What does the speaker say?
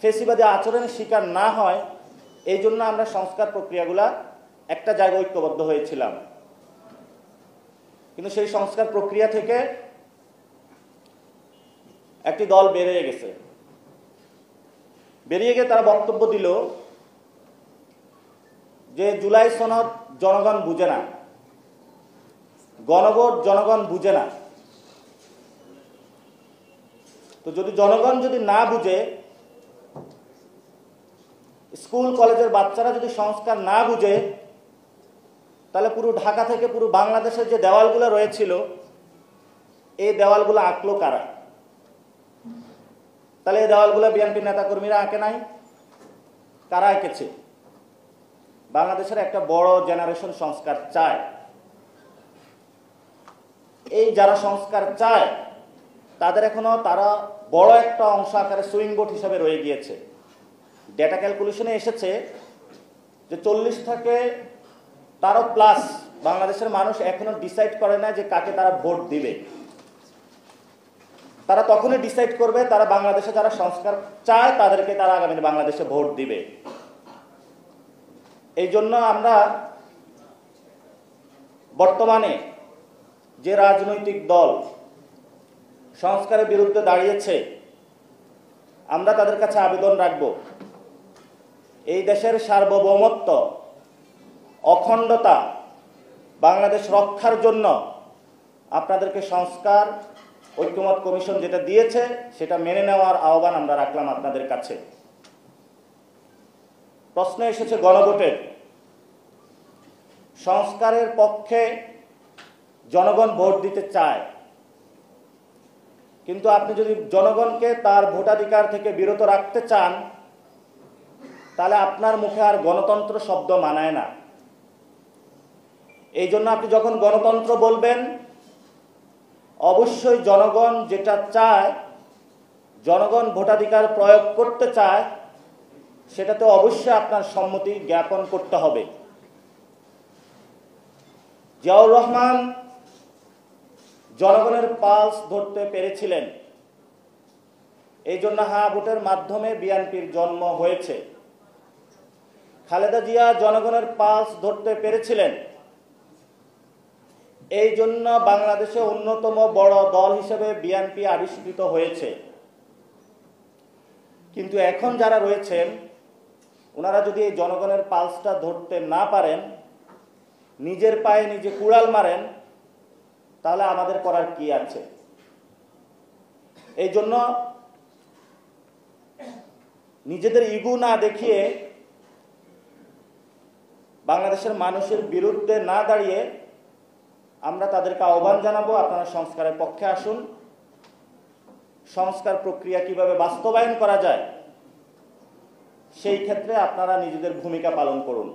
ফেসিবাদী আচরণের শিকার না হয়, এই জন্য আমরা সংস্কার প্রক্রিয়াগুলা একটা জায়গায় ঐক্যবদ্ধ হয়েছিলাম। কিন্তু সেই সংস্কার প্রক্রিয়া থেকে একটি দল বেরিয়ে গেছে। বেরিয়ে গিয়ে তারা বক্তব্য দিল যে জুলাই সনদ জনগণ বুঝে না, গণভোট জনগণ বুঝে না। তো যদি জনগণ যদি না বুঝে, স্কুল কলেজের বাচ্চারা যদি সংস্কার না বুঝে, তাহলে পুরো ঢাকা থেকে পুরো বাংলাদেশের যে দেওয়ালগুলো রয়েছিল, এই দেওয়ালগুলো আঁকলো কারা? তাহলে এই দেওয়ালগুলো বিএনপি নেতাকর্মীরা আঁকে নাই, কারা এঁকেছে? বাংলাদেশের একটা বড় জেনারেশন সংস্কার চায়। এই যারা সংস্কার চায় তাদের এখনো তারা বড় একটা অংশ আকারে সুইং ভোট হিসাবে রয়ে গিয়েছে। ডেটা ক্যালকুলেশনে এসেছে যে 40 থেকে তারও প্লাস বাংলাদেশের মানুষ এখনো ডিসাইড করে না যে কাকে তারা ভোট দিবে। তারা তখনই ডিসাইড করবে তারা বাংলাদেশে যারা সংস্কার চায় তাদেরকে তারা আগামী বাংলাদেশে ভোট দিবে। এই জন্য আমরা বর্তমানে যে রাজনৈতিক দল সংস্কারের বিরুদ্ধে দাঁড়িয়েছে, আমরা তাদের কাছে আবেদন রাখব, এই দেশের সার্বভৌমত্ব, অখণ্ডতা, বাংলাদেশ রক্ষার জন্য আপনাদেরকে সংস্কার ঐক্যমত কমিশন যেটা দিয়েছে সেটা মেনে নেওয়ার আহ্বান আমরা রাখলাম আপনাদের কাছে। প্রশ্ন এসেছে গণভোটের। সংস্কারের পক্ষে জনগণ ভোট দিতে চায়, কিন্তু আপনি যদি জনগণকে তার ভোটাধিকার থেকে বিরত রাখতে চান, তাহলে আপনার মুখে আর গণতন্ত্র শব্দ মানায় না। এই জন্য আপনি যখন গণতন্ত্র বলবেন, অবশ্যই জনগণ যেটা চায়, জনগণ ভোটাধিকার প্রয়োগ করতে চায়, সেটাতে অবশ্যই আপনার সম্মতি জ্ঞাপন করতে হবে। জিয়াউর রহমান জনগণের পালস ধরতে পেরেছিলেন, এই জন্য হ্যাঁ ভোটের মাধ্যমে বিএনপির জন্ম হয়েছে। খালেদা জিয়া জনগণের পালস ধরতে পেরেছিলেন, এই জন্য বাংলাদেশে অন্যতম বড় দল হিসেবে বিএনপি আবিষ্কৃত হয়েছে। কিন্তু এখন যারা রয়েছেন ওনারা যদি এই জনগণের পালসটা ধরতে না পারেন, নিজের পায়ে নিজে কুড়াল মারেন, তাহলে আমাদের করার কি আছে? এই জন্য নিজেদের ইগো না দেখিয়ে, বাংলাদেশের মানুষের বিরুদ্ধে না দাঁড়িয়ে আমরা তাদেরকে আহ্বান জানাবো, আপনারা সংস্কারের পক্ষে আসুন। সংস্কার প্রক্রিয়া কিভাবে বাস্তবায়ন করা যায় সেই ক্ষেত্রে আপনারা নিজেদের ভূমিকা পালন করুন।